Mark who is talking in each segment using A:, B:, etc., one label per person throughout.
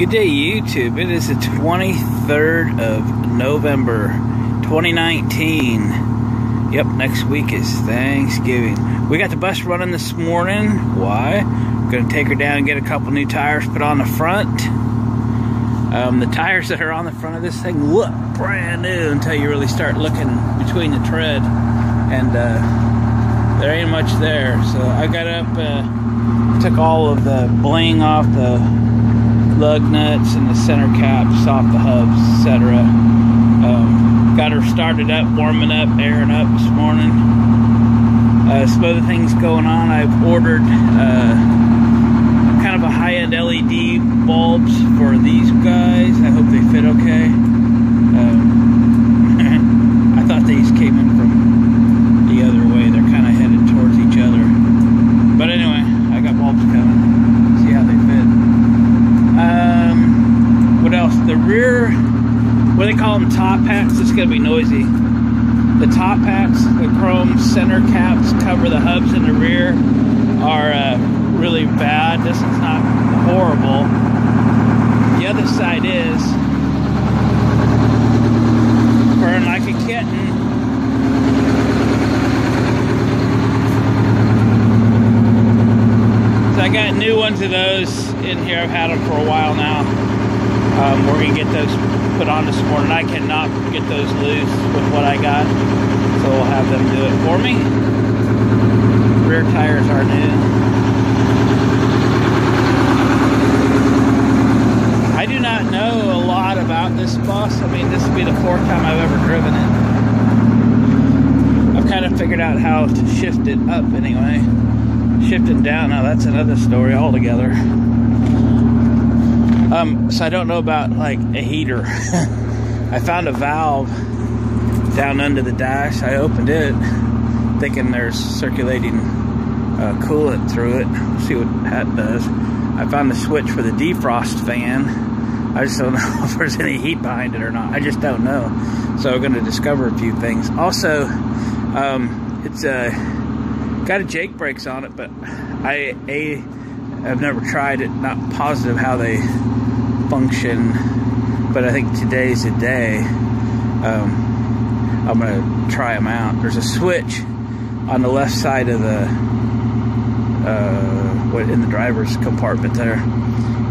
A: Good day, YouTube. It is the 23rd of November, 2019. Yep, next week is Thanksgiving. We got the bus running this morning. Why? We're going to take her down and get a couple new tires put on the front. The tires that are on the front of this thing look brand new until you really start looking between the tread. And there ain't much there. So I got up, took all of the bling off the lug nuts and the center caps off the hubs, etc. Got her started up, warming up, airing up this morning. Some other things going on. I've ordered kind of a high-end LED bulbs for these guys. I hope they fit okay. I thought these came in from the other way. They're kind of headed towards each other. But anyway, I got bulbs coming. See how they fit. What else? The rear, what do they call them, top hats? It's going to be noisy. The top hats, the chrome center caps cover the hubs in the rear are really bad. This is not horrible. The other side is burn like a kitten. So I got new ones of those in here. I've had them for a while now. We're going to get those put on this morning. I cannot get those loose with what I got, so we'll have them do it for me. Rear tires are new. I do not know a lot about this bus. I mean, this will be the fourth time I've ever driven it. I've kind of figured out how to shift it up anyway. Shifting down, now that's another story altogether. So I don't know about like a heater. I found a valve down under the dash. I opened it thinking there's circulating coolant through it. See what that does. I found the switch for the defrost fan. I just don't know if there's any heat behind it or not. I just don't know. So we're going to discover a few things. Also, it's got a Jake brakes on it, but I've never tried it. Not positive how they function, but I think today's the day. I'm gonna try them out. There's a switch on the left side of the in the driver's compartment there,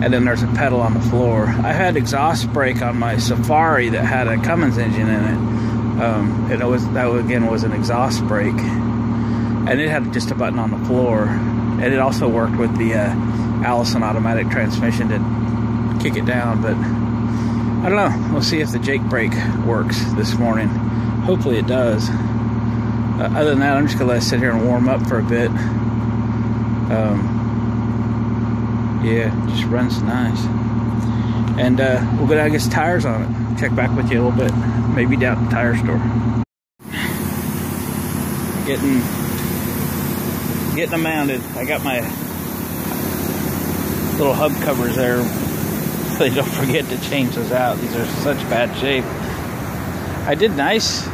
A: and then there's a pedal on the floor. I had exhaust brake on my Safari that had a Cummins engine in it, and that again was an exhaust brake, and it had just a button on the floor, and it also worked with the Allison automatic transmission to kick it down. But I don't know. We'll see if the Jake brake works this morning. Hopefully it does. Other than that, I'm just gonna let it sit here and warm up for a bit. Yeah, just runs nice. And we'll go down and get some tires on it. Check back with you a little bit. Maybe down at the tire store. Getting them mounted. I got my little hub covers there, so don't forget to change those out. These are such bad shape. I did nice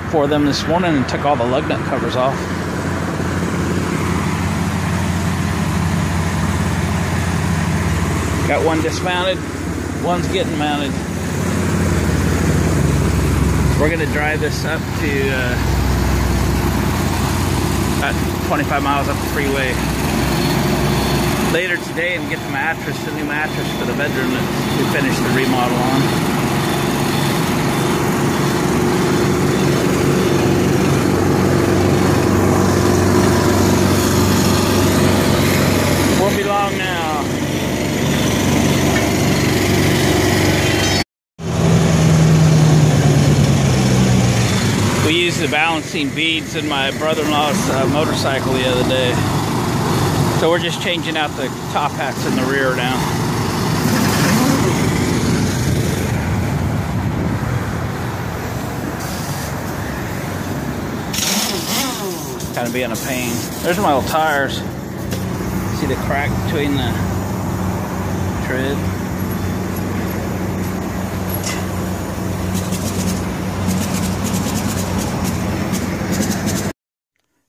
A: for them this morning and took all the lug nut covers off. Got one dismounted, one's getting mounted. We're gonna drive this up to about 25 miles up the freeway later today and get the mattress, the new mattress for the bedroom that we finished the remodel on. Won't be long now. We used the balancing beads in my brother-in-law's motorcycle the other day. So we're just changing out the top hats in the rear now. Kind of being a pain. There's my old tires. See the crack between the tread?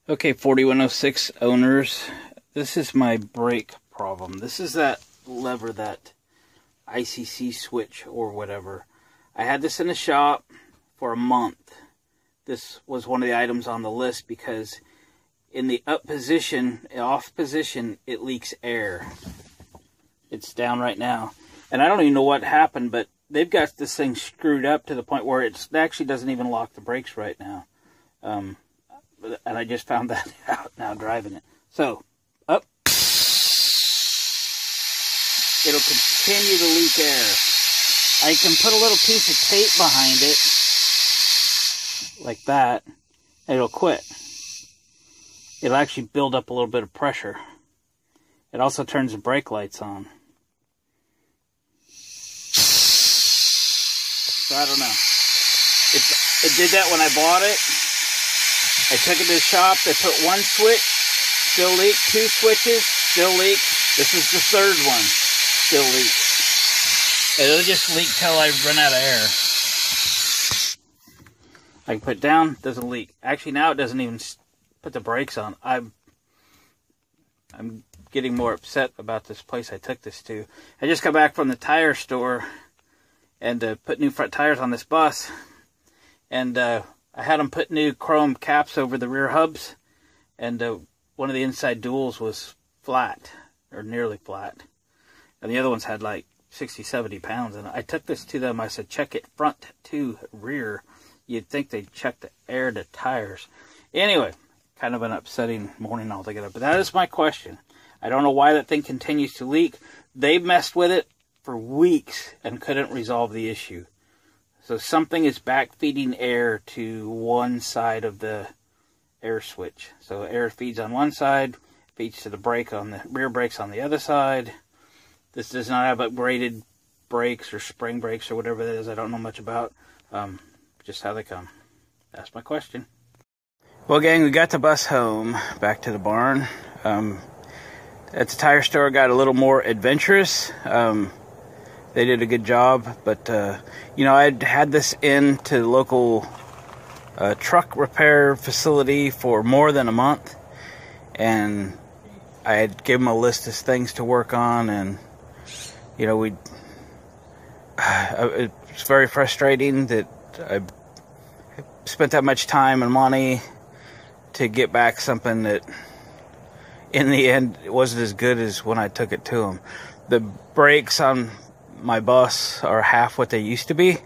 A: Okay, 4106 owners. This is my brake problem. This is that lever that ICC switch or whatever. I had this in the shop for a month. This was one of the items on the list because in the up position, off position, it leaks air. It's down right now. And I don't even know what happened, but they've got this thing screwed up to the point where it actually doesn't even lock the brakes right now. And I just found that out now driving it. So, up. It'll continue to leak air. I can put a little piece of tape behind it, like that, and it'll quit. It'll actually build up a little bit of pressure. It also turns the brake lights on. So I don't know. It did that when I bought it. I took it to the shop. They put one switch, still leak. Two switches, still leak. This is the third one, still leak. It'll just leak till I run out of air. I can put it down, doesn't leak. Actually, now it doesn't even put the brakes on. I'm getting more upset about this place I took this to. I just got back from the tire store and put new front tires on this bus. And I had them put new chrome caps over the rear hubs. And one of the inside duals was flat, or nearly flat. And the other ones had like 60, 70 pounds. And I took this to them. I said, check it front to rear. You'd think they'd check the air to tires. Anyway, kind of an upsetting morning altogether. But that is my question. I don't know why that thing continues to leak. They messed with it for weeks and couldn't resolve the issue. So something is back feeding air to one side of the air switch. So air feeds on one side, feeds to the brake on the rear brakes on the other side. This does not have upgraded brakes or spring brakes or whatever that is. I don't know much about. Just how they come. That's my question. Well, gang, we got the bus home, back to the barn. At the tire store, got a little more adventurous. They did a good job, but, you know, I'd had this into the local truck repair facility for more than a month, and I had given them a list of things to work on, and, you know, it's very frustrating that I spent that much time and money to get back something that in the end it wasn't as good as when I took it to them. The brakes on my bus are half what they used to be,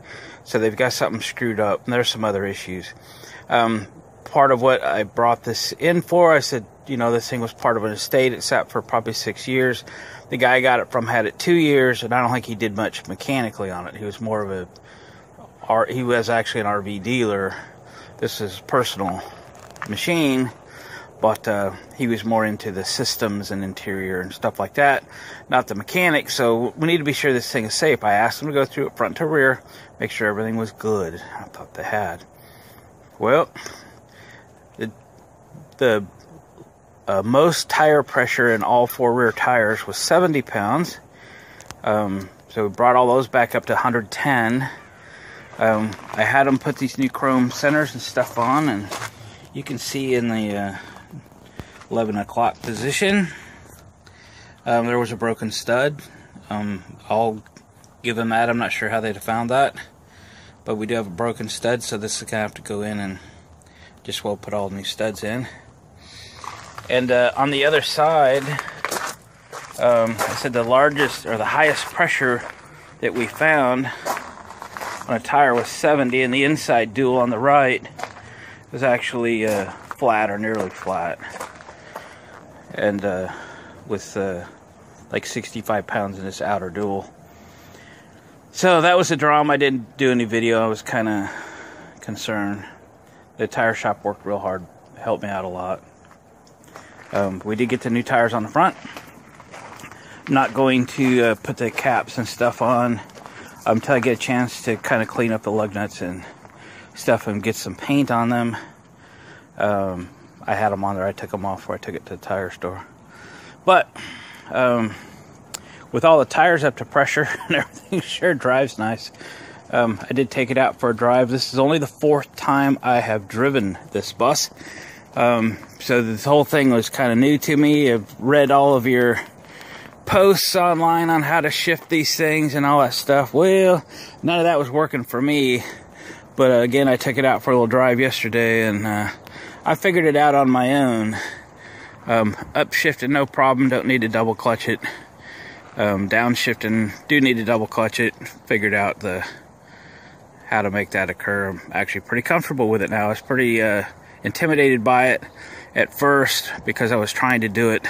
A: so they've got something screwed up, and there's some other issues. Part of what I brought this in for, I said, you know, this thing was part of an estate. It sat for probably 6 years. The guy I got it from had it 2 years, and I don't think he did much mechanically on it. He was more of he was actually an RV dealer. This is a personal machine, but he was more into the systems and interior and stuff like that, not the mechanic. So we need to be sure this thing is safe. I asked him to go through it front to rear, make sure everything was good. I thought they had. Well, the most tire pressure in all four rear tires was 70 pounds. So we brought all those back up to 110. I had them put these new chrome centers and stuff on, and you can see in the 11 o'clock position, there was a broken stud. I'll give them that. I'm not sure how they'd have found that, but we do have a broken stud, so this is going to have to go in and just put all new studs in. And on the other side, I said the largest or the highest pressure that we found on a tire was 70, and the inside dual on the right was actually flat or nearly flat, and with like 65 pounds in this outer dual. So that was a drama. I didn't do any video. I was kind of concerned. The tire shop worked real hard, helped me out a lot. We did get the new tires on the front. I'm not going to put the caps and stuff on until I get a chance to kind of clean up the lug nuts and stuff and get some paint on them. I had them on there. I took them off before I took it to the tire store. But with all the tires up to pressure and everything, sure drives nice. I did take it out for a drive. This is only the 4th time I have driven this bus. So this whole thing was kind of new to me. I've read all of your posts online on how to shift these things and all that stuff. Well, none of that was working for me. But again, I took it out for a little drive yesterday, and I figured it out on my own. Upshifting, no problem. Don't need to double clutch it. Downshifting, do need to double clutch it. Figured out how to make that occur. I'm actually pretty comfortable with it now. I was pretty intimidated by it at first because I was trying to do it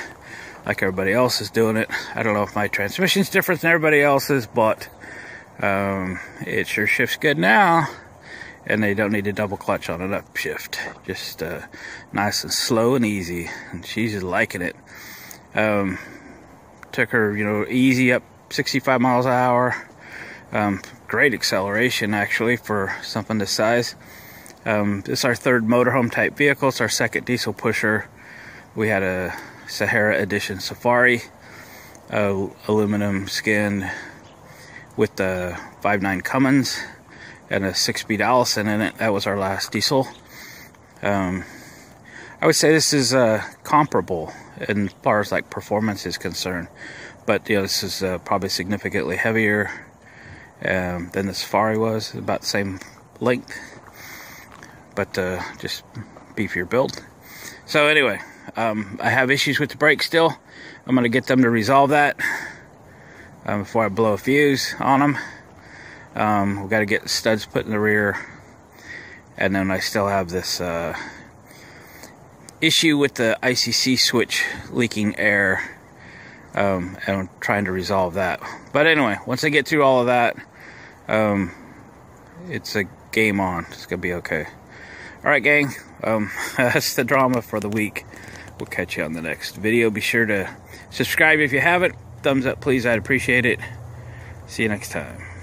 A: like everybody else is doing it. I don't know if my transmission's different than everybody else's, but it sure shifts good now. And they don't need to double clutch on an upshift. Just nice and slow and easy. And she's just liking it. Took her, you know, easy up 65 miles an hour. Great acceleration, actually, for something this size. This is our third motorhome type vehicle. It's our second diesel pusher. We had a Sahara Edition Safari, aluminum skinned with the 5.9 Cummins and a 6-speed Allison in it. That was our last diesel. I would say this is comparable as far as like performance is concerned, but you know, this is probably significantly heavier than the Safari was, about the same length, but just beefier build. So anyway, I have issues with the brakes still. I'm going to get them to resolve that before I blow a fuse on them. We've got to get the studs put in the rear, and then I still have this issue with the ICC switch leaking air, and I'm trying to resolve that. But anyway, once I get through all of that, it's a game on. It's gonna be okay. All right, gang, that's the drama for the week. We'll catch you on the next video. Be sure to subscribe if you haven't. Thumbs up, please. I'd appreciate it. See you next time.